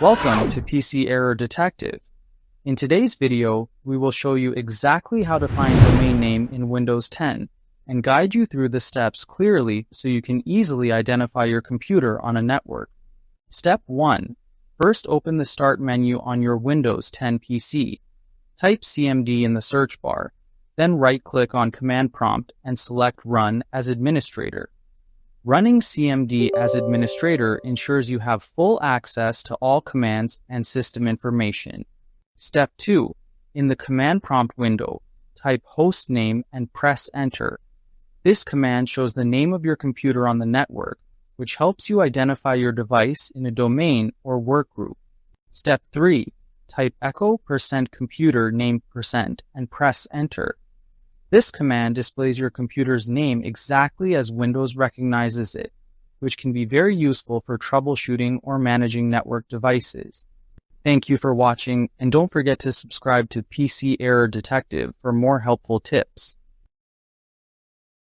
Welcome to PC Error Detective. In today's video, we will show you exactly how to find domain name in Windows 10 and guide you through the steps clearly so you can easily identify your computer on a network. Step 1. First, open the Start menu on your Windows 10 PC. Type CMD in the search bar, then right-click on Command Prompt and select Run as Administrator. Running CMD as administrator ensures you have full access to all commands and system information. Step 2. In the command prompt window, type hostname and press Enter. This command shows the name of your computer on the network, which helps you identify your device in a domain or workgroup. Step 3. Type echo %computername% and press Enter. This command displays your computer's name exactly as Windows recognizes it, which can be very useful for troubleshooting or managing network devices. Thank you for watching, and don't forget to subscribe to PC Error Detective for more helpful tips.